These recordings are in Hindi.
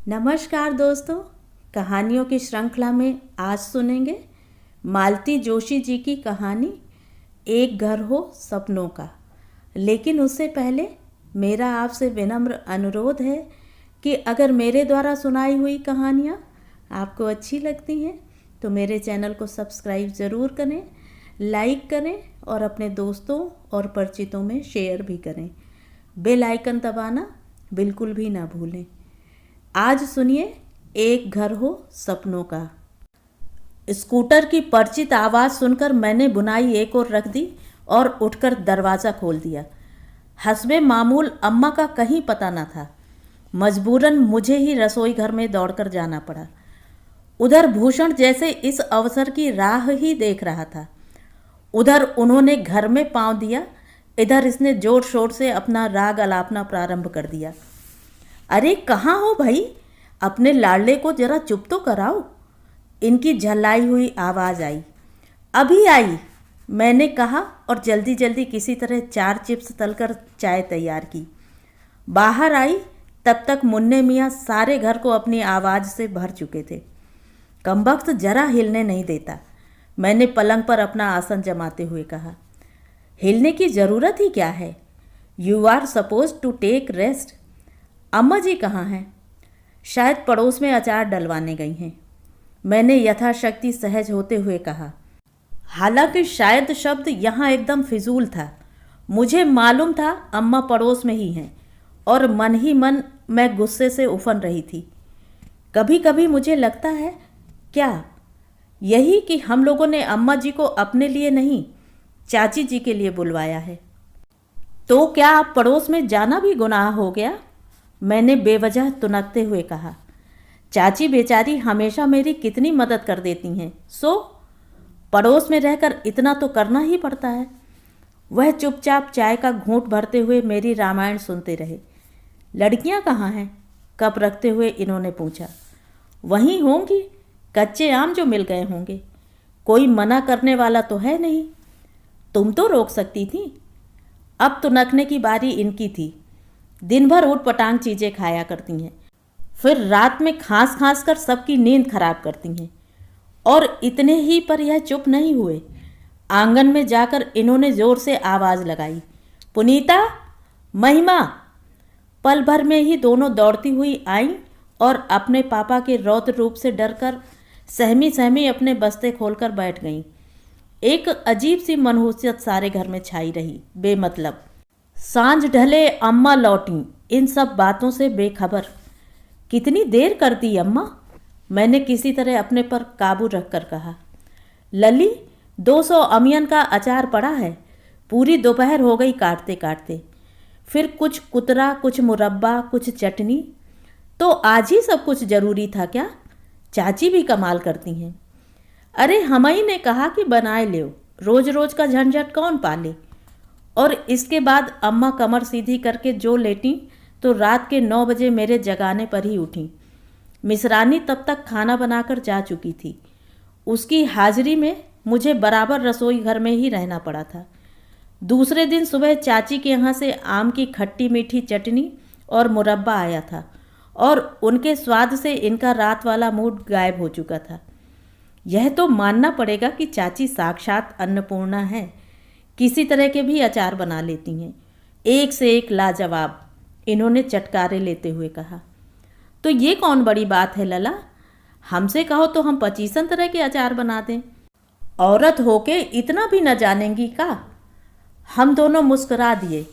नमस्कार दोस्तों, कहानियों की श्रृंखला में आज सुनेंगे मालती जोशी जी की कहानी एक घर हो सपनों का। लेकिन उससे पहले मेरा आपसे विनम्र अनुरोध है कि अगर मेरे द्वारा सुनाई हुई कहानियाँ आपको अच्छी लगती हैं तो मेरे चैनल को सब्सक्राइब ज़रूर करें, लाइक करें और अपने दोस्तों और परिचितों में शेयर भी करें। बेल आइकन दबाना बिल्कुल भी ना भूलें। आज सुनिए एक घर हो सपनों का। स्कूटर की परिचित आवाज़ सुनकर मैंने बुनाई एक ओर रख दी और उठकर दरवाज़ा खोल दिया। हस्बे मामूल अम्मा का कहीं पता न था। मजबूरन मुझे ही रसोई घर में दौड़कर जाना पड़ा। उधर भूषण जैसे इस अवसर की राह ही देख रहा था। उधर उन्होंने घर में पांव दिया, इधर इसने जोर शोर से अपना राग अलापना प्रारंभ कर दिया। अरे कहाँ हो भाई, अपने लाडले को जरा चुप तो कराओ। इनकी झल्लाई हुई आवाज़ आई। अभी आई, मैंने कहा और जल्दी जल्दी किसी तरह 4 चिप्स तलकर चाय तैयार की। बाहर आई तब तक मुन्ने मियाँ सारे घर को अपनी आवाज़ से भर चुके थे। कमबख्त जरा हिलने नहीं देता। मैंने पलंग पर अपना आसन जमाते हुए कहा, हिलने की ज़रूरत ही क्या है, you are suppose to take rest. अम्मा जी कहाँ हैं? शायद पड़ोस में अचार डलवाने गई हैं, मैंने यथाशक्ति सहज होते हुए कहा। हालांकि शायद शब्द यहाँ एकदम फिजूल था। मुझे मालूम था अम्मा पड़ोस में ही हैं और मन ही मन मैं गुस्से से उफन रही थी। कभी कभी मुझे लगता है क्या यही कि हम लोगों ने अम्मा जी को अपने लिए नहीं, चाची जी के लिए बुलवाया है। तो क्या आप पड़ोस में जाना भी गुनाह हो गया? मैंने बेवजह तुनकते हुए कहा। चाची बेचारी हमेशा मेरी कितनी मदद कर देती हैं, सो पड़ोस में रहकर इतना तो करना ही पड़ता है। वह चुपचाप चाय का घूंट भरते हुए मेरी रामायण सुनते रहे। लड़कियां कहाँ हैं? कप रखते हुए इन्होंने पूछा। वहीं होंगी, कच्चे आम जो मिल गए होंगे। कोई मना करने वाला तो है नहीं, तुम तो रोक सकती थी। अब तुनकने की बारी इनकी थी। दिन भर ऊट पटांग चीज़ें खाया करती हैं, फिर रात में खांस खांस कर सबकी नींद खराब करती हैं। और इतने ही पर यह चुप नहीं हुए। आंगन में जाकर इन्होंने जोर से आवाज़ लगाई, पुनीता, महिमा। पल भर में ही दोनों दौड़ती हुई आईं और अपने पापा के रौद्र रूप से डरकर सहमी सहमी अपने बस्ते खोलकर बैठ गईं। एक अजीब सी मनहूसियत सारे घर में छाई रही, बेमतलब। सांझ ढले अम्मा लौटी, इन सब बातों से बेखबर। कितनी देर कर दी अम्मा? मैंने किसी तरह अपने पर काबू रखकर कहा। लली, 200 अमियन का अचार पड़ा है, पूरी दोपहर हो गई काटते काटते। फिर कुछ कुतरा, कुछ मुरब्बा, कुछ चटनी। तो आज ही सब कुछ ज़रूरी था क्या? चाची भी कमाल करती हैं। अरे हमई ने कहा कि बनाए ले, रोज रोज का झंझट कौन पाले। और इसके बाद अम्मा कमर सीधी करके जो लेटी तो रात के 9 बजे मेरे जगाने पर ही उठी। मिसरानी तब तक खाना बनाकर जा चुकी थी। उसकी हाजिरी में मुझे बराबर रसोई घर में ही रहना पड़ा था। दूसरे दिन सुबह चाची के यहाँ से आम की खट्टी मीठी चटनी और मुरब्बा आया था और उनके स्वाद से इनका रात वाला मूड गायब हो चुका था। यह तो मानना पड़ेगा कि चाची साक्षात अन्नपूर्णा है। किसी तरह के भी अचार बना लेती हैं, एक से एक लाजवाब, इन्होंने चटकारे लेते हुए कहा। तो ये कौन बड़ी बात है लला, हमसे कहो तो हम 25 तरह के अचार बना दें। औरत होके इतना भी न जानेंगी का? हम दोनों मुस्कुरा दिए।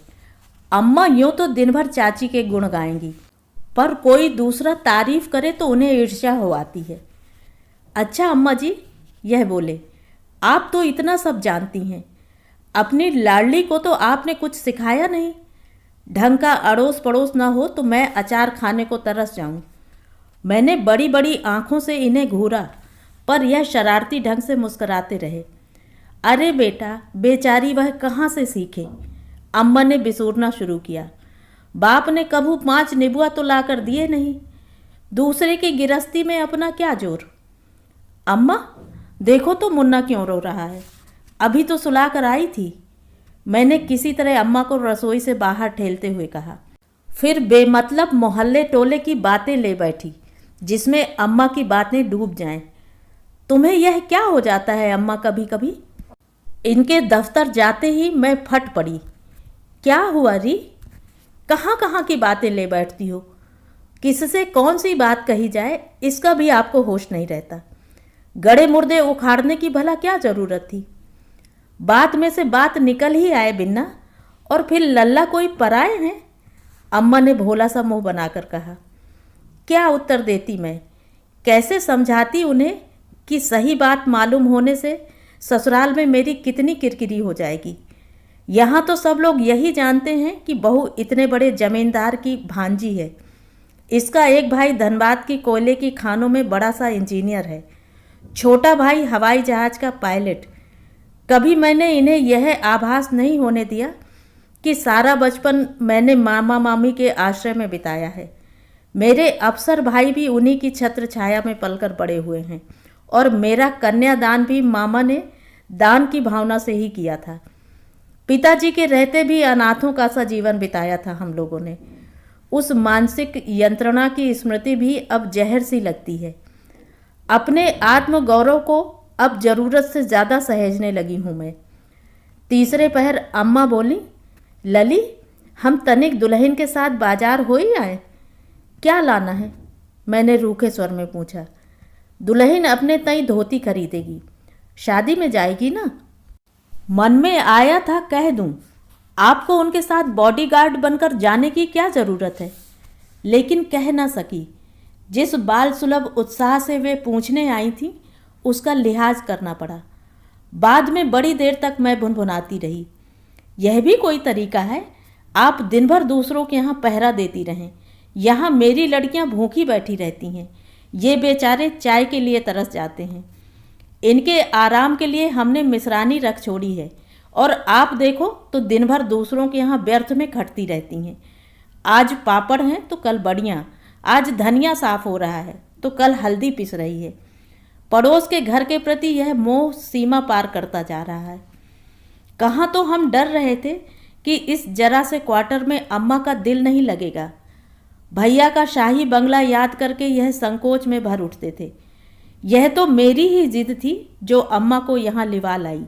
अम्मा यूँ तो दिन भर चाची के गुण गाएंगी, पर कोई दूसरा तारीफ करे तो उन्हें ईर्ष्या हो आती है। अच्छा अम्मा जी, यह बोले, आप तो इतना सब जानती हैं, अपनी लाडली को तो आपने कुछ सिखाया नहीं। ढंग का अड़ोस पड़ोस ना हो तो मैं अचार खाने को तरस जाऊं। मैंने बड़ी बड़ी आंखों से इन्हें घूरा, पर यह शरारती ढंग से मुस्कुराते रहे। अरे बेटा, बेचारी वह कहाँ से सीखे। अम्मा ने बिसूरना शुरू किया। बाप ने कभू 5 निबुआ तो लाकर दिए नहीं, दूसरे की गिरस्ती में अपना क्या जोर। अम्मा देखो तो मुन्ना क्यों रो रहा है, अभी तो सुला कर आई थी। मैंने किसी तरह अम्मा को रसोई से बाहर ठेलते हुए कहा। फिर बेमतलब मोहल्ले टोले की बातें ले बैठी। जिसमें अम्मा की बातें डूब जाएं। तुम्हें यह क्या हो जाता है अम्मा कभी कभी? इनके दफ्तर जाते ही मैं फट पड़ी। क्या हुआ री? कहाँ कहाँ की बातें ले बैठती हो? किससे कौन सी बात कही जाए इसका भी आपको होश नहीं रहता। गड़े मुर्दे उखाड़ने की भला क्या जरूरत थी? बात में से बात निकल ही आए बिन्ना, और फिर लल्ला कोई पराए हैं? अम्मा ने भोला सा मुंह बनाकर कहा। क्या उत्तर देती मैं? कैसे समझाती उन्हें कि सही बात मालूम होने से ससुराल में मेरी कितनी किरकिरी हो जाएगी। यहाँ तो सब लोग यही जानते हैं कि बहू इतने बड़े जमींदार की भांजी है। इसका एक भाई धनबाद की कोयले की खानों में बड़ा सा इंजीनियर है, छोटा भाई हवाई जहाज का पायलट। कभी मैंने इन्हें यह आभास नहीं होने दिया कि सारा बचपन मैंने मामा मामी के आश्रय में बिताया है। मेरे अफसर भाई भी उन्हीं की छत्र छाया में पलकर बड़े हुए हैं, और मेरा कन्यादान भी मामा ने दान की भावना से ही किया था। पिताजी के रहते भी अनाथों का सा जीवन बिताया था हम लोगों ने। उस मानसिक यंत्रणा की स्मृति भी अब जहर सी लगती है। अपने आत्मगौरव को अब जरूरत से ज़्यादा सहेजने लगी हूँ मैं। तीसरे पहर अम्मा बोली, लली, हम तनिक दुल्हन के साथ बाजार हो ही आए। क्या लाना है? मैंने रूखे स्वर में पूछा। दुल्हन अपने तई धोती खरीदेगी, शादी में जाएगी ना। मन में आया था कह दूं, आपको उनके साथ बॉडीगार्ड बनकर जाने की क्या ज़रूरत है, लेकिन कह ना सकी। जिस बाल सुलभ उत्साह से वे पूछने आई थीं, उसका लिहाज करना पड़ा। बाद में बड़ी देर तक मैं भुनभुनाती रही। यह भी कोई तरीका है? आप दिन भर दूसरों के यहाँ पहरा देती रहें, यहाँ मेरी लड़कियाँ भूखी बैठी रहती हैं। ये बेचारे चाय के लिए तरस जाते हैं। इनके आराम के लिए हमने मिश्रानी रख छोड़ी है, और आप देखो तो दिन भर दूसरों के यहाँ व्यर्थ में खटती रहती हैं। आज पापड़ हैं तो कल बड़ियाँ, आज धनिया साफ हो रहा है तो कल हल्दी पिस रही है। पड़ोस के घर के प्रति यह मोह सीमा पार करता जा रहा है। कहाँ तो हम डर रहे थे कि इस जरा से क्वार्टर में अम्मा का दिल नहीं लगेगा। भैया का शाही बंगला याद करके यह संकोच में भर उठते थे। यह तो मेरी ही जिद थी जो अम्मा को यहाँ लिवा लाई।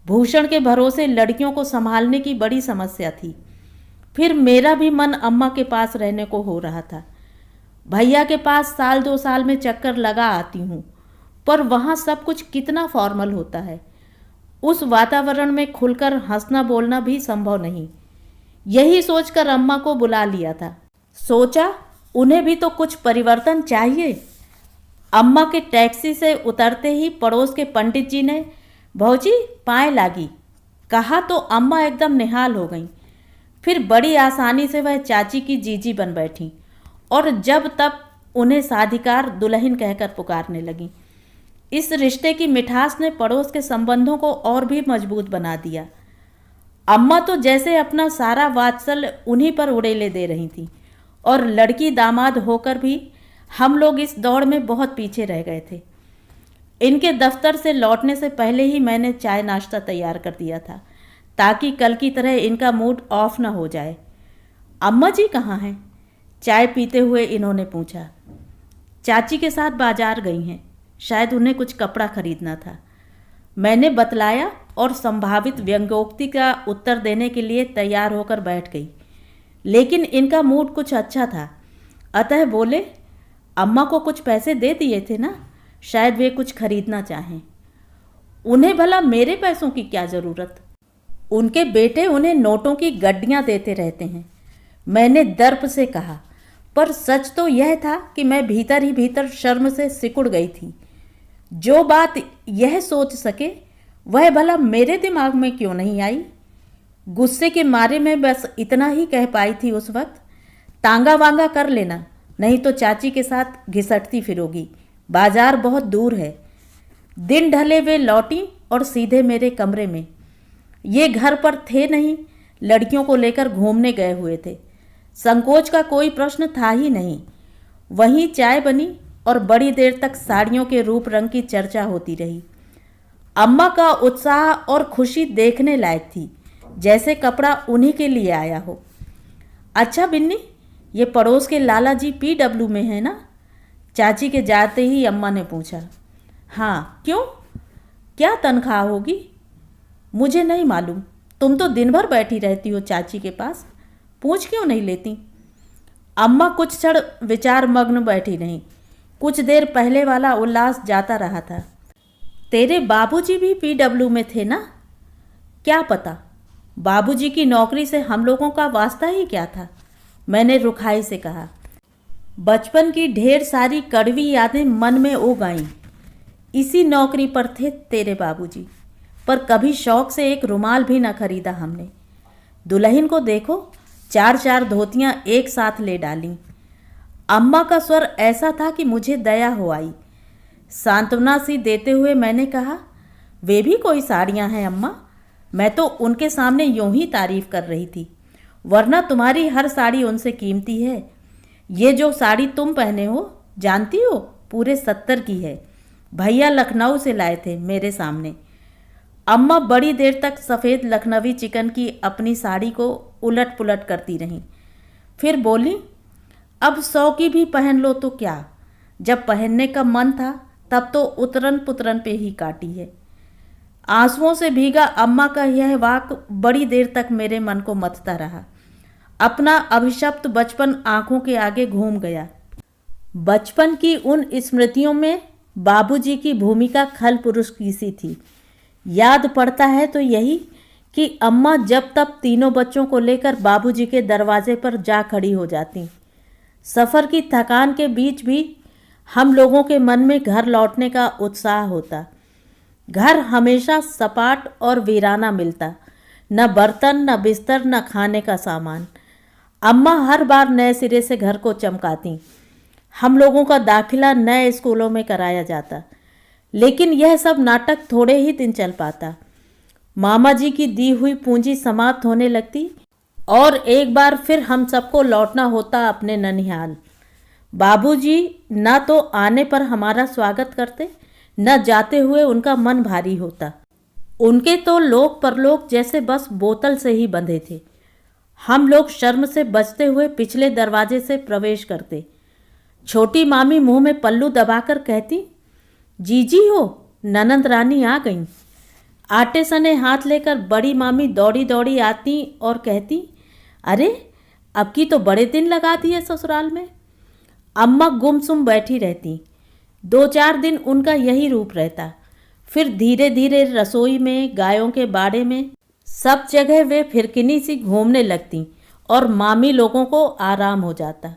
भूषण के भरोसे लड़कियों को संभालने की बड़ी समस्या थी। फिर मेरा भी मन अम्मा के पास रहने को हो रहा था। भैया के पास साल 2 साल में चक्कर लगा आती हूँ, पर वहाँ सब कुछ कितना फॉर्मल होता है। उस वातावरण में खुलकर हंसना बोलना भी संभव नहीं। यही सोचकर अम्मा को बुला लिया था। सोचा उन्हें भी तो कुछ परिवर्तन चाहिए। अम्मा के टैक्सी से उतरते ही पड़ोस के पंडित जी ने भौजी पाए लागी कहा तो अम्मा एकदम निहाल हो गईं। फिर बड़ी आसानी से वह चाची की जीजी बन बैठी, और जब तब उन्हें साधिकार दुल्हन कहकर पुकारने लगी। इस रिश्ते की मिठास ने पड़ोस के संबंधों को और भी मजबूत बना दिया। अम्मा तो जैसे अपना सारा वात्सल्य उन्हीं पर उड़ेले दे रही थी, और लड़की दामाद होकर भी हम लोग इस दौड़ में बहुत पीछे रह गए थे। इनके दफ्तर से लौटने से पहले ही मैंने चाय नाश्ता तैयार कर दिया था, ताकि कल की तरह इनका मूड ऑफ ना हो जाए। अम्मा जी कहाँ हैं? चाय पीते हुए इन्होंने पूछा। चाची के साथ बाजार गई हैं, शायद उन्हें कुछ कपड़ा खरीदना था। मैंने बतलाया और संभावित व्यंग्योक्ति का उत्तर देने के लिए तैयार होकर बैठ गई, लेकिन इनका मूड कुछ अच्छा था, अतः बोले, अम्मा को कुछ पैसे दे दिए थे ना, शायद वे कुछ खरीदना चाहें। उन्हें भला मेरे पैसों की क्या ज़रूरत? उनके बेटे उन्हें नोटों की गड्डियाँ देते रहते हैं, मैंने दर्प से कहा। पर सच तो यह था कि मैं भीतर ही भीतर शर्म से सिकुड़ गई थी। जो बात यह सोच सके वह भला मेरे दिमाग में क्यों नहीं आई? गुस्से के मारे में बस इतना ही कह पाई थी उस वक्त, तांगा वांगा कर लेना, नहीं तो चाची के साथ घिसटती फिरोगी, बाजार बहुत दूर है। दिन ढले वे लौटी और सीधे मेरे कमरे में। ये घर पर थे नहीं, लड़कियों को लेकर घूमने गए हुए थे। संकोच का कोई प्रश्न था ही नहीं। वहीं चाय बनी और बड़ी देर तक साड़ियों के रूप रंग की चर्चा होती रही। अम्मा का उत्साह और खुशी देखने लायक थी, जैसे कपड़ा उन्हीं के लिए आया हो। अच्छा बिन्नी, ये पड़ोस के लाला जी PW में है ना? चाची के जाते ही अम्मा ने पूछा। हाँ क्यों, क्या तनख्वाह होगी? मुझे नहीं मालूम, तुम तो दिन भर बैठी रहती हो चाची के पास, पूछ क्यों नहीं लेती? अम्मा कुछ क्षण विचार मग्न बैठी रहीं। कुछ देर पहले वाला उल्लास जाता रहा था। तेरे बाबूजी भी पीडब्ल्यू में थे ना? क्या पता, बाबूजी की नौकरी से हम लोगों का वास्ता ही क्या था, मैंने रुखाई से कहा। बचपन की ढेर सारी कड़वी यादें मन में उग आईं। इसी नौकरी पर थे तेरे बाबूजी, पर कभी शौक से एक रुमाल भी न खरीदा हमने। दुल्हन को देखो, 4 धोतियां एक साथ ले डालीं। अम्मा का स्वर ऐसा था कि मुझे दया हो आई। सांत्वना सी देते हुए मैंने कहा, वे भी कोई साड़ियां हैं अम्मा, मैं तो उनके सामने यूं ही तारीफ कर रही थी, वरना तुम्हारी हर साड़ी उनसे कीमती है। ये जो साड़ी तुम पहने हो, जानती हो, पूरे 70 की है, भैया लखनऊ से लाए थे मेरे सामने। अम्मा बड़ी देर तक सफ़ेद लखनवी चिकन की अपनी साड़ी को उलट पुलट करती रहीं, फिर बोली, अब 100 की भी पहन लो तो क्या, जब पहनने का मन था तब तो उतरन पुतरन पे ही काटी है। आंसुओं से भीगा अम्मा का यह वाक बड़ी देर तक मेरे मन को मथता रहा। अपना अभिशप्त बचपन आंखों के आगे घूम गया। बचपन की उन स्मृतियों में बाबूजी की भूमिका खल पुरुष की सी थी। याद पड़ता है तो यही कि अम्मा जब तब तीनों बच्चों को लेकर बाबूजी के दरवाजे पर जा खड़ी हो जाती। सफ़र की थकान के बीच भी हम लोगों के मन में घर लौटने का उत्साह होता। घर हमेशा सपाट और वीराना मिलता, न बर्तन, न बिस्तर, न खाने का सामान। अम्मा हर बार नए सिरे से घर को चमकाती। हम लोगों का दाखिला नए स्कूलों में कराया जाता, लेकिन यह सब नाटक थोड़े ही दिन चल पाता। मामा जी की दी हुई पूंजी समाप्त होने लगती और एक बार फिर हम सबको लौटना होता अपने ननिहाल। बाबूजी न तो आने पर हमारा स्वागत करते, न जाते हुए उनका मन भारी होता। उनके तो लोक परलोक जैसे बस बोतल से ही बंधे थे। हम लोग शर्म से बचते हुए पिछले दरवाजे से प्रवेश करते। छोटी मामी मुंह में पल्लू दबाकर कहती, जीजी हो, ननंद रानी आ गईं। आटे सने हाथ लेकर बड़ी मामी दौड़ी दौड़ी आती और कहती, अरे अब की तो बड़े दिन लगा दिए ससुराल में। अम्मा गुमसुम बैठी रहती। 2-4 दिन उनका यही रूप रहता, फिर धीरे धीरे रसोई में, गायों के बाड़े में, सब जगह वे फिरकिनी सी घूमने लगती और मामी लोगों को आराम हो जाता।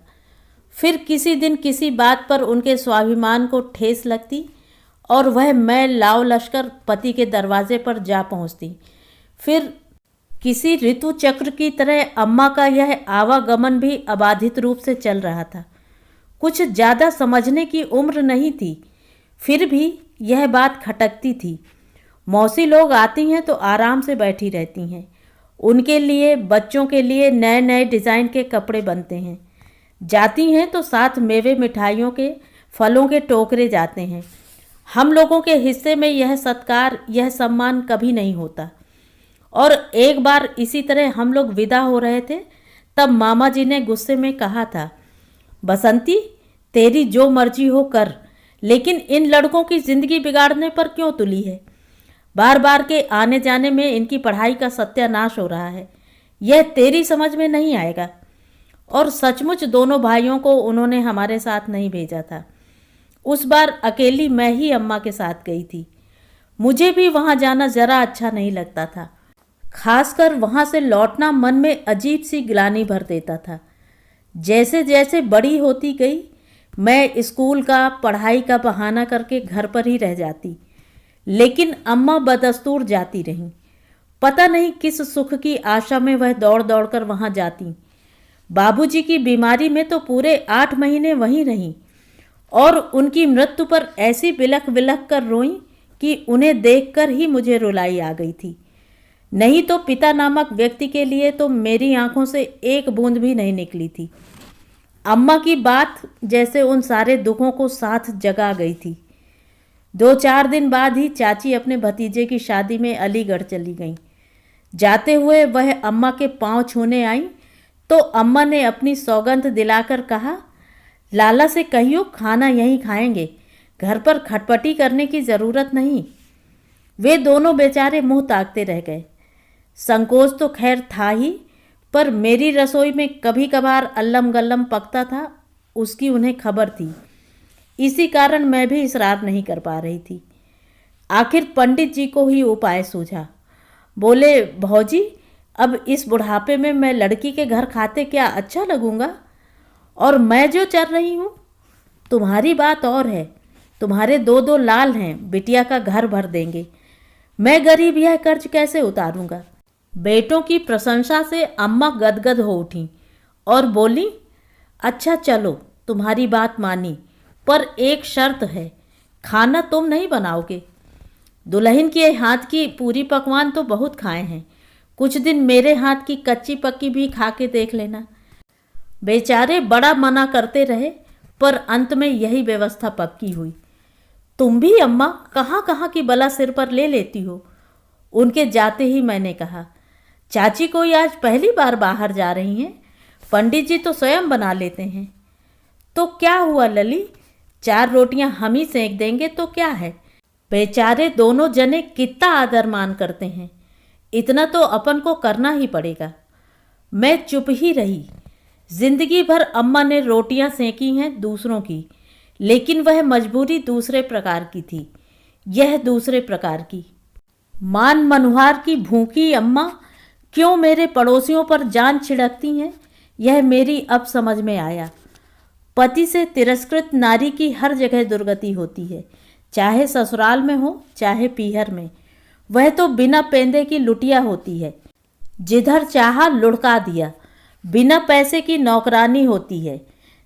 फिर किसी दिन किसी बात पर उनके स्वाभिमान को ठेस लगती और वह मैं लाव लश्कर पति के दरवाजे पर जा पहुंचती। फिर किसी ऋतु चक्र की तरह अम्मा का यह आवागमन भी अबाधित रूप से चल रहा था। कुछ ज़्यादा समझने की उम्र नहीं थी, फिर भी यह बात खटकती थी। मौसी लोग आती हैं तो आराम से बैठी रहती हैं। उनके लिए, बच्चों के लिए नए नए डिज़ाइन के कपड़े बनते हैं। जाती हैं तो साथ मेवे, मिठाइयों के, फलों के टोकरे जाते हैं। हम लोगों के हिस्से में यह सत्कार, यह सम्मान कभी नहीं होता। और एक बार इसी तरह हम लोग विदा हो रहे थे, तब मामा जी ने गुस्से में कहा था, बसंती, तेरी जो मर्जी हो कर, लेकिन इन लड़कों की ज़िंदगी बिगाड़ने पर क्यों तुली है? बार बार के आने जाने में इनकी पढ़ाई का सत्यानाश हो रहा है। यह तेरी समझ में नहीं आएगा। और सचमुच दोनों भाइयों को उन्होंने हमारे साथ नहीं भेजा था। उस बार अकेली मैं ही अम्मा के साथ गई थी। मुझे भी वहाँ जाना ज़रा अच्छा नहीं लगता था। खासकर वहाँ से लौटना मन में अजीब सी ग्लानि भर देता था। जैसे जैसे बड़ी होती गई, मैं स्कूल का, पढ़ाई का बहाना करके घर पर ही रह जाती, लेकिन अम्मा बदस्तूर जाती रहीं। पता नहीं किस सुख की आशा में वह दौड़ दौड़ कर वहाँ जाती। बाबूजी की बीमारी में तो पूरे 8 महीने वहीं रहीं और उनकी मृत्यु पर ऐसी बिलख बिलख कर रोईं कि उन्हें देखकर ही मुझे रुलाई आ गई थी। नहीं तो पिता नामक व्यक्ति के लिए तो मेरी आंखों से एक बूंद भी नहीं निकली थी। अम्मा की बात जैसे उन सारे दुखों को साथ जगा गई थी। 2-4 दिन बाद ही चाची अपने भतीजे की शादी में अलीगढ़ चली गईं। जाते हुए वह अम्मा के पांव छूने आईं तो अम्मा ने अपनी सौगंध दिलाकर कहा, लाला से कहियो खाना यहीं खाएंगे, घर पर खटपटी करने की ज़रूरत नहीं। वे दोनों बेचारे मुंह ताकते रह गए। संकोच तो खैर था ही, पर मेरी रसोई में कभी कभार अल्लम गल्लम पकता था, उसकी उन्हें खबर थी। इसी कारण मैं भी इसरार नहीं कर पा रही थी। आखिर पंडित जी को ही उपाय सूझा। बोले, भौजी, अब इस बुढ़ापे में मैं लड़की के घर खाते क्या अच्छा लगूंगा? और मैं जो चल रही हूँ, तुम्हारी बात और है। तुम्हारे दो दो लाल हैं, बिटिया का घर भर देंगे। मैं गरीब यह कर्ज कैसे उतारूंगा? बेटों की प्रशंसा से अम्मा गदगद हो उठी और बोली, अच्छा चलो, तुम्हारी बात मानी, पर एक शर्त है, खाना तुम नहीं बनाओगे। दुल्हन के हाथ की पूरी पकवान तो बहुत खाए हैं, कुछ दिन मेरे हाथ की कच्ची पक्की भी खा के देख लेना। बेचारे बड़ा मना करते रहे, पर अंत में यही व्यवस्था पक्की हुई। तुम भी अम्मा कहाँ कहाँ की बला सिर पर ले लेती हो। उनके जाते ही मैंने कहा, चाची कोई आज पहली बार बाहर जा रही हैं, पंडित जी तो स्वयं बना लेते हैं। तो क्या हुआ लली, 4 रोटियां हम ही सेंक देंगे तो क्या है। बेचारे दोनों जने कितना आदर मान करते हैं, इतना तो अपन को करना ही पड़ेगा। मैं चुप ही रही। जिंदगी भर अम्मा ने रोटियां सेंकी हैं दूसरों की, लेकिन वह मजबूरी दूसरे प्रकार की थी, यह दूसरे प्रकार की। मान मनुहार की भूखी अम्मा क्यों मेरे पड़ोसियों पर जान छिड़कती हैं, यह मेरी अब समझ में आया। पति से तिरस्कृत नारी की हर जगह दुर्गति होती है, चाहे ससुराल में हो चाहे पीहर में। वह तो बिना पेंदे की लुटिया होती है, जिधर चाहा लुढ़का दिया। बिना पैसे की नौकरानी होती है,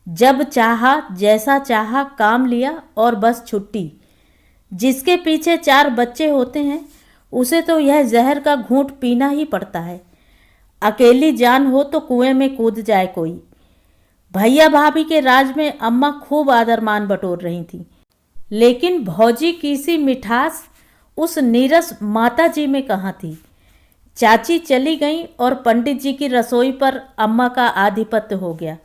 जब चाहा जैसा चाहा काम लिया और बस छुट्टी। जिसके पीछे 4 बच्चे होते हैं, उसे तो यह जहर का घूंट पीना ही पड़ता है। अकेली जान हो तो कुएं में कूद जाए कोई। भैया भाभी के राज में अम्मा खूब आदर मान बटोर रही थी, लेकिन भौजी की सी मिठास उस नीरस माता जी में कहाँ थी। चाची चली गई और पंडित जी की रसोई पर अम्मा का आधिपत्य हो गया।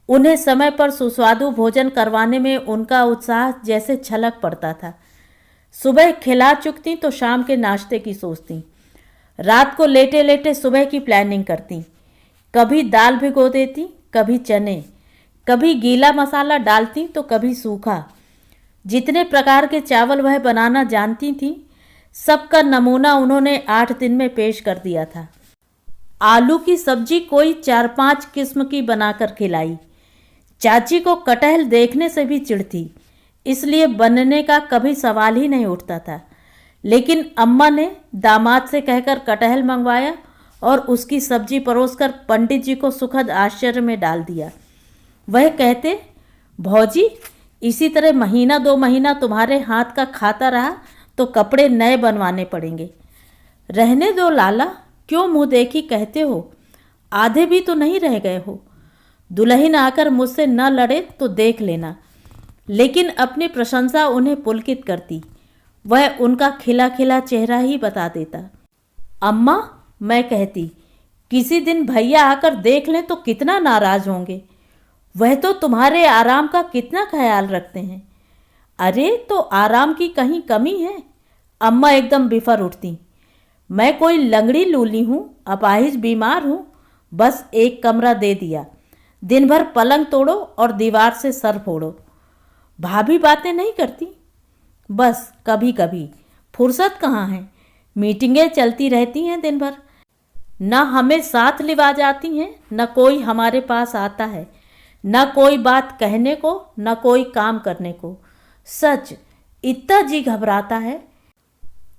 उन्हें समय पर सुस्वादु भोजन करवाने में उनका उत्साह जैसे छलक पड़ता था। सुबह खिला चुकती तो शाम के नाश्ते की सोचती, रात को लेटे लेटे सुबह की प्लानिंग करती। कभी दाल भिगो देती, कभी चने, कभी गीला मसाला डालती तो कभी सूखा। जितने प्रकार के चावल वह बनाना जानती थी, सबका नमूना उन्होंने 8 दिन में पेश कर दिया था। आलू की सब्जी कोई 4-5 किस्म की बनाकर खिलाई। चाची को कटहल देखने से भी चिढ़ थी, इसलिए बनने का कभी सवाल ही नहीं उठता था। लेकिन अम्मा ने दामाद से कहकर कटहल मंगवाया और उसकी सब्जी परोसकर पंडित जी को सुखद आश्चर्य में डाल दिया। वह कहते, भौजी, इसी तरह महीना 2 महीना तुम्हारे हाथ का खाता रहा तो कपड़े नए बनवाने पड़ेंगे। रहने दो लाला, क्यों मुँह देखी कहते हो, आधे भी तो नहीं रह गए हो। दुल्हन आकर मुझसे न लड़े तो देख लेना। लेकिन अपनी प्रशंसा उन्हें पुलकित करती, वह उनका खिला खिला चेहरा ही बता देता। अम्मा, मैं कहती, किसी दिन भैया आकर देख लें तो कितना नाराज होंगे। वह तो तुम्हारे आराम का कितना ख्याल रखते हैं। अरे तो आराम की कहीं कमी है? अम्मा एकदम बिफर उठती। मैं कोई लंगड़ी लूली हूँ, अपाहिज बीमार हूँ, बस एक कमरा दे दिया, दिन भर पलंग तोड़ो और दीवार से सर फोड़ो। भाभी बातें नहीं करती? बस कभी कभी, फुर्सत कहाँ है, मीटिंगें चलती रहती हैं दिन भर। न हमें साथ लिवा जाती हैं, न कोई हमारे पास आता है, न कोई बात कहने को, न कोई काम करने को। सच इतना जी घबराता है।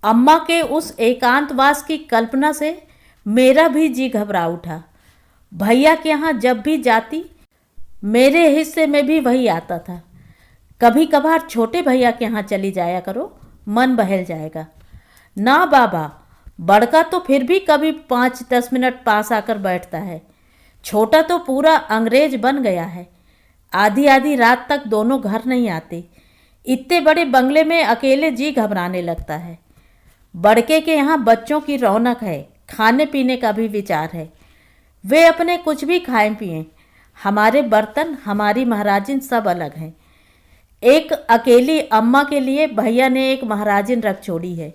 अम्मा के उस एकांतवास की कल्पना से मेरा भी जी घबरा उठा। भैया के यहाँ जब भी जाती, मेरे हिस्से में भी वही आता था। कभी कभार छोटे भैया के यहाँ चली जाया करो, मन बहल जाएगा। ना बाबा, बड़का तो फिर भी कभी 5-10 मिनट पास आकर बैठता है, छोटा तो पूरा अंग्रेज बन गया है। आधी आधी रात तक दोनों घर नहीं आते। इतने बड़े बंगले में अकेले जी घबराने लगता है। बड़के के यहाँ बच्चों की रौनक है, खाने पीने का भी विचार है। वे अपने कुछ भी खाएं पिएं, हमारे बर्तन, हमारी महाराजिन सब अलग हैं। एक अकेली अम्मा के लिए भैया ने एक महाराजिन रख छोड़ी है।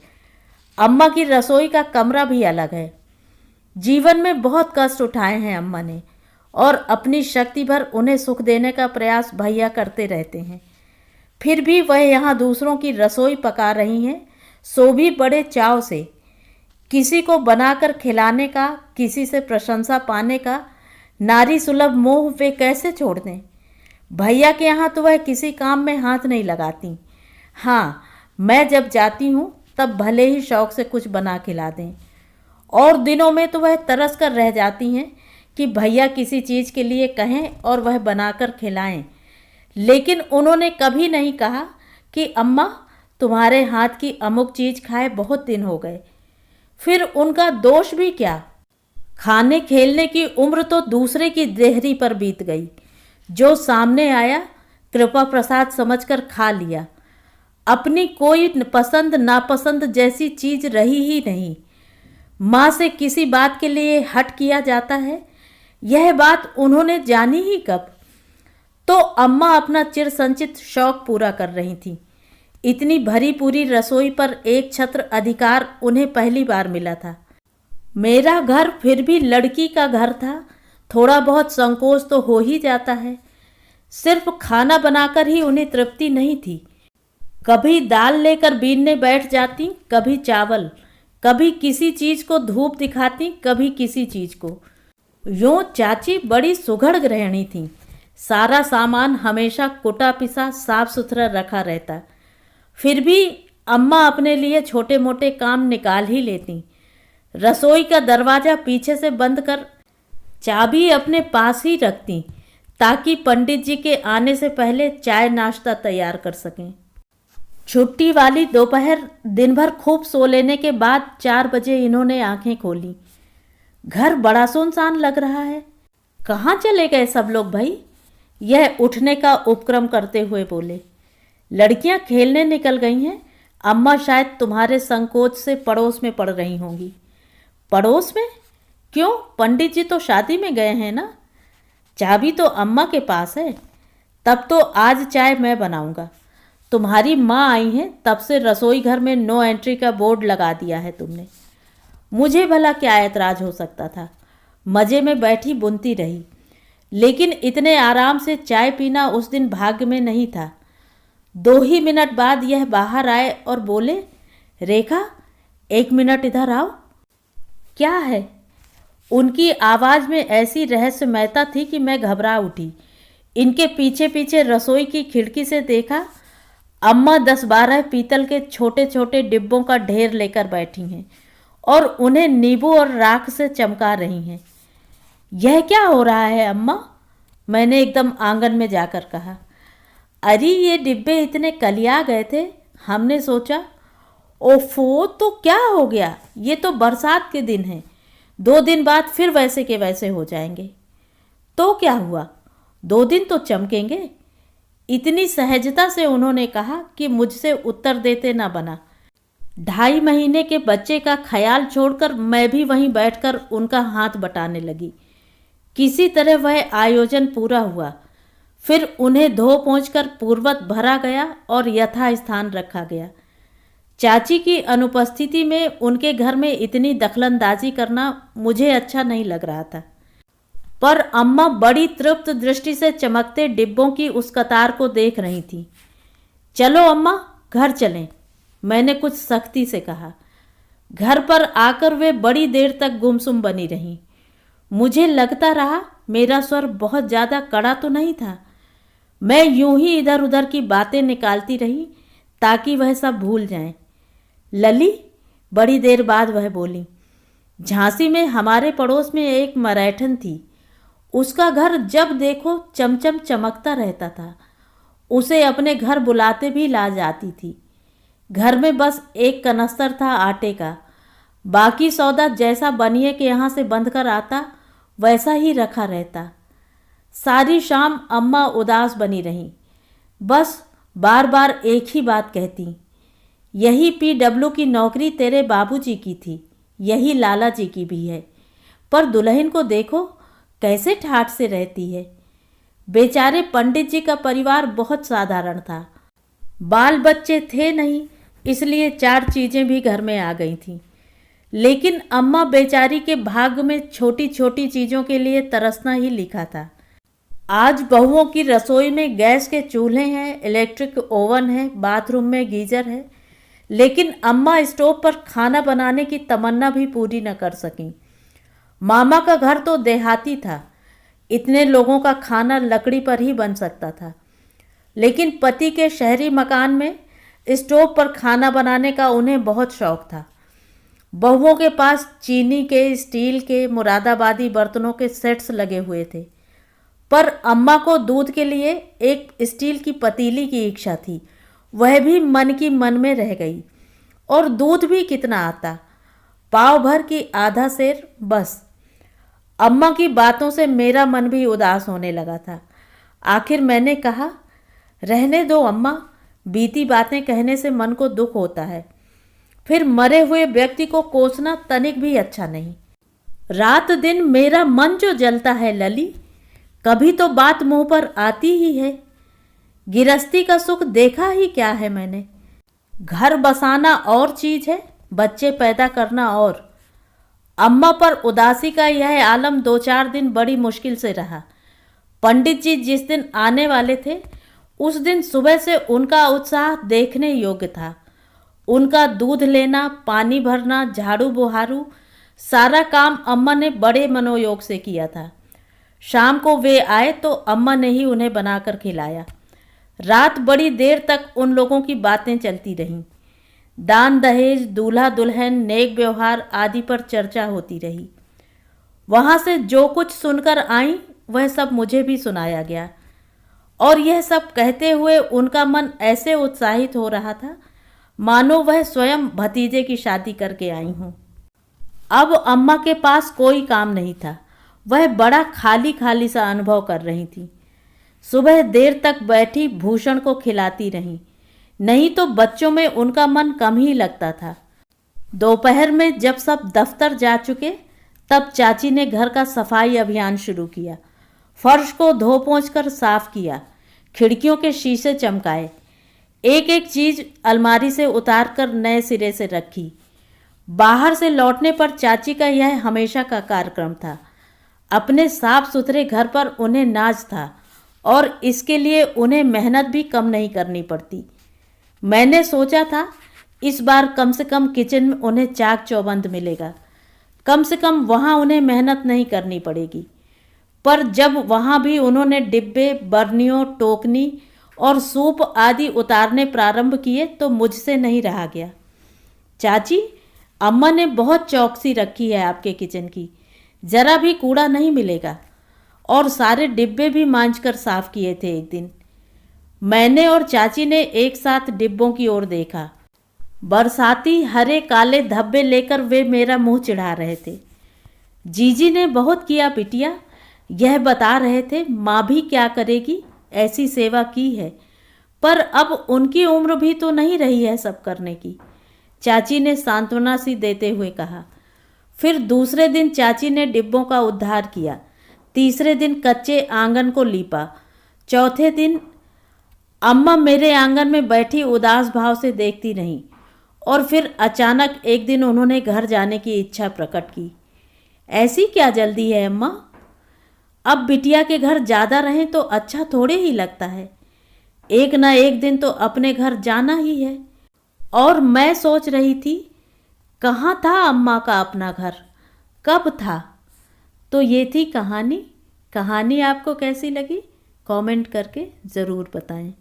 अम्मा की रसोई का कमरा भी अलग है। जीवन में बहुत कष्ट उठाए हैं अम्मा ने, और अपनी शक्ति भर उन्हें सुख देने का प्रयास भैया करते रहते हैं। फिर भी वह यहाँ दूसरों की रसोई पका रही हैं, सो भी बड़े चाव से। किसी को बनाकर खिलाने का, किसी से प्रशंसा पाने का नारी सुलभ मोह वे कैसे छोड़ दें। भैया के यहाँ तो वह किसी काम में हाथ नहीं लगाती। हाँ, मैं जब जाती हूँ तब भले ही शौक से कुछ बना खिला दें, और दिनों में तो वह तरस कर रह जाती हैं कि भैया किसी चीज़ के लिए कहें और वह बनाकर खिलाएं। लेकिन उन्होंने कभी नहीं कहा कि अम्मा तुम्हारे हाथ की अमुक चीज़ खाए बहुत दिन हो गए। फिर उनका दोष भी क्या, खाने खेलने की उम्र तो दूसरे की देहरी पर बीत गई। जो सामने आया कृपा प्रसाद समझकर खा लिया। अपनी कोई पसंद नापसंद जैसी चीज़ रही ही नहीं। माँ से किसी बात के लिए हट किया जाता है, यह बात उन्होंने जानी ही कब। तो अम्मा अपना चिर संचित शौक पूरा कर रही थी। इतनी भरी पूरी रसोई पर एक छत्र अधिकार उन्हें पहली बार मिला था। मेरा घर फिर भी लड़की का घर था। थोड़ा बहुत संकोच तो हो ही जाता है। सिर्फ खाना बनाकर ही उन्हें तृप्ति नहीं थी। कभी दाल लेकर बीनने बैठ जाती, कभी चावल, कभी किसी चीज़ को धूप दिखाती, कभी किसी चीज़ को। यूँ चाची बड़ी सुघड़ गृहिणी थी। सारा सामान हमेशा कुटा पिसा साफ सुथरा रखा रहता। फिर भी अम्मा अपने लिए छोटे मोटे काम निकाल ही लेती। रसोई का दरवाज़ा पीछे से बंद कर चाबी अपने पास ही रखती, ताकि पंडित जी के आने से पहले चाय नाश्ता तैयार कर सकें। छुट्टी वाली दोपहर दिन भर खूब सो लेने के बाद 4 बजे इन्होंने आंखें खोली। घर बड़ा सुनसान लग रहा है। कहाँ चले गए सब लोग भाई? यह उठने का उपक्रम करते हुए बोले। लड़कियां खेलने निकल गई हैं। अम्मा शायद तुम्हारे संकोच से पड़ोस में पड़ रही होंगी। पड़ोस में? क्यों? पंडित जी तो शादी में गए हैं ना। चाबी तो अम्मा के पास है। तब तो आज चाय मैं बनाऊंगा। तुम्हारी माँ आई हैं तब से रसोई घर में नो एंट्री का बोर्ड लगा दिया है तुमने। मुझे भला क्या ऐतराज हो सकता था। मज़े में बैठी बुनती रही। लेकिन इतने आराम से चाय पीना उस दिन भाग्य में नहीं था। 2 ही मिनट बाद यह बाहर आए और बोले, रेखा 1 मिनट इधर आओ। क्या है? उनकी आवाज़ में ऐसी रहस्यमयता थी कि मैं घबरा उठी। इनके पीछे पीछे रसोई की खिड़की से देखा। अम्मा 10-12 पीतल के छोटे छोटे डिब्बों का ढेर लेकर बैठी हैं और उन्हें नींबू और राख से चमका रही हैं। यह क्या हो रहा है अम्मा? मैंने एकदम आंगन में जाकर कहा। अरे ये डिब्बे इतने कलिया गए थे, हमने सोचा। ओफो, तो क्या हो गया? ये तो बरसात के दिन हैं। 2 दिन बाद फिर वैसे के वैसे हो जाएंगे। तो क्या हुआ? 2 दिन तो चमकेंगे। इतनी सहजता से उन्होंने कहा कि मुझसे उत्तर देते ना बना। 2.5 महीने के बच्चे का ख्याल छोड़कर मैं भी वहीं बैठकर उनका हाथ बटाने लगी। किसी तरह वह आयोजन पूरा हुआ। फिर उन्हें धो पोंछ कर पूर्वत भरा गया और यथास्थान रखा गया। चाची की अनुपस्थिति में उनके घर में इतनी दखलंदाजी करना मुझे अच्छा नहीं लग रहा था। पर अम्मा बड़ी तृप्त दृष्टि से चमकते डिब्बों की उस कतार को देख रही थी। चलो अम्मा, घर चलें, मैंने कुछ सख्ती से कहा। घर पर आकर वे बड़ी देर तक गुमसुम बनी रहीं। मुझे लगता रहा मेरा स्वर बहुत ज़्यादा कड़ा तो नहीं था। मैं यूं ही इधर उधर की बातें निकालती रही ताकि वह सब भूल जाएं। लली, बड़ी देर बाद वह बोली, झांसी में हमारे पड़ोस में एक मराठन थी। उसका घर जब देखो चमचम चमकता रहता था। उसे अपने घर बुलाते भी ला जाती थी। घर में बस एक कनस्तर था आटे का। बाकी सौदा जैसा बनिए के यहाँ से बंध कर आता वैसा ही रखा रहता। सारी शाम अम्मा उदास बनी रहीं। बस बार बार एक ही बात कहती, यही PW की नौकरी तेरे बाबूजी की थी, यही लाला जी की भी है। पर दुल्हन को देखो कैसे ठाठ से रहती है। बेचारे पंडित जी का परिवार बहुत साधारण था। बाल बच्चे थे नहीं, इसलिए 4 चीज़ें भी घर में आ गई थीं। लेकिन अम्मा बेचारी के भाग्य में छोटी छोटी चीज़ों के लिए तरसना ही लिखा था। आज बहुओं की रसोई में गैस के चूल्हे हैं, इलेक्ट्रिक ओवन है, बाथरूम में गीजर है, लेकिन अम्मा स्टोव पर खाना बनाने की तमन्ना भी पूरी न कर सकीं। मामा का घर तो देहाती था, इतने लोगों का खाना लकड़ी पर ही बन सकता था, लेकिन पति के शहरी मकान में स्टोव पर खाना बनाने का उन्हें बहुत शौक था। बहुओं के पास चीनी के, स्टील के, मुरादाबादी बर्तनों के सेट्स लगे हुए थे, पर अम्मा को दूध के लिए एक स्टील की पतीली की इच्छा थी। वह भी मन की मन में रह गई। और दूध भी कितना आता, पाव भर की आधा सेर बस। अम्मा की बातों से मेरा मन भी उदास होने लगा था। आखिर मैंने कहा, रहने दो अम्मा, बीती बातें कहने से मन को दुख होता है, फिर मरे हुए व्यक्ति को कोसना तनिक भी अच्छा नहीं। रात दिन मेरा मन जो जलता है लली, कभी तो बात मुंह पर आती ही है। गिरस्ती का सुख देखा ही क्या है मैंने। घर बसाना और चीज है, बच्चे पैदा करना और। अम्मा पर उदासी का यह आलम 2-4 दिन बड़ी मुश्किल से रहा। पंडित जी जिस दिन आने वाले थे, उस दिन सुबह से उनका उत्साह देखने योग्य था। उनका दूध लेना, पानी भरना, झाड़ू बुहारू, सारा काम अम्मा ने बड़े मनोयोग से किया था। शाम को वे आए तो अम्मा ने ही उन्हें बनाकर खिलाया। रात बड़ी देर तक उन लोगों की बातें चलती रहीं। दान दहेज, दूल्हा दुल्हन, नेक व्यवहार आदि पर चर्चा होती रही। वहाँ से जो कुछ सुनकर आई वह सब मुझे भी सुनाया गया, और यह सब कहते हुए उनका मन ऐसे उत्साहित हो रहा था मानो वह स्वयं भतीजे की शादी करके आई हूँ। अब अम्मा के पास कोई काम नहीं था। वह बड़ा खाली खाली सा अनुभव कर रही थी। सुबह देर तक बैठी भूषण को खिलाती रहीं, नहीं तो बच्चों में उनका मन कम ही लगता था। दोपहर में जब सब दफ्तर जा चुके, तब चाची ने घर का सफाई अभियान शुरू किया। फर्श को धो पोंछ कर साफ किया, खिड़कियों के शीशे चमकाए, एक एक चीज अलमारी से उतार कर नए सिरे से रखी। बाहर से लौटने पर चाची का यह हमेशा का कार्यक्रम था। अपने साफ सुथरे घर पर उन्हें नाज था, और इसके लिए उन्हें मेहनत भी कम नहीं करनी पड़ती। मैंने सोचा था इस बार कम से कम किचन में उन्हें चाक चौबंद मिलेगा, कम से कम वहाँ उन्हें मेहनत नहीं करनी पड़ेगी। पर जब वहाँ भी उन्होंने डिब्बे, बर्नियों, टोकनी और सूप आदि उतारने प्रारंभ किए तो मुझसे नहीं रहा गया। चाची, अम्मा ने बहुत चौकसी रखी है आपके किचन की, जरा भी कूड़ा नहीं मिलेगा। और सारे डिब्बे भी मांजकर साफ किए थे एक दिन। मैंने और चाची ने एक साथ डिब्बों की ओर देखा। बरसाती हरे काले धब्बे लेकर वे मेरा मुंह चिढ़ा रहे थे। जीजी ने बहुत किया बिटिया, यह बता रहे थे, माँ भी क्या करेगी, ऐसी सेवा की है, पर अब उनकी उम्र भी तो नहीं रही है सब करने की, चाची ने सांत्वना सी देते हुए कहा। फिर दूसरे दिन चाची ने डिब्बों का उद्धार किया, तीसरे दिन कच्चे आंगन को लीपा, चौथे दिन अम्मा मेरे आंगन में बैठी उदास भाव से देखती रहीं, और फिर अचानक एक दिन उन्होंने घर जाने की इच्छा प्रकट की। ऐसी क्या जल्दी है अम्मा? अब बिटिया के घर ज़्यादा रहें तो अच्छा थोड़े ही लगता है, एक ना एक दिन तो अपने घर जाना ही है। और मैं सोच रही थी, कहाँ था अम्मा का अपना घर, कब था? तो ये थी कहानी। कहानी आपको कैसी लगी कमेंट करके ज़रूर बताएं।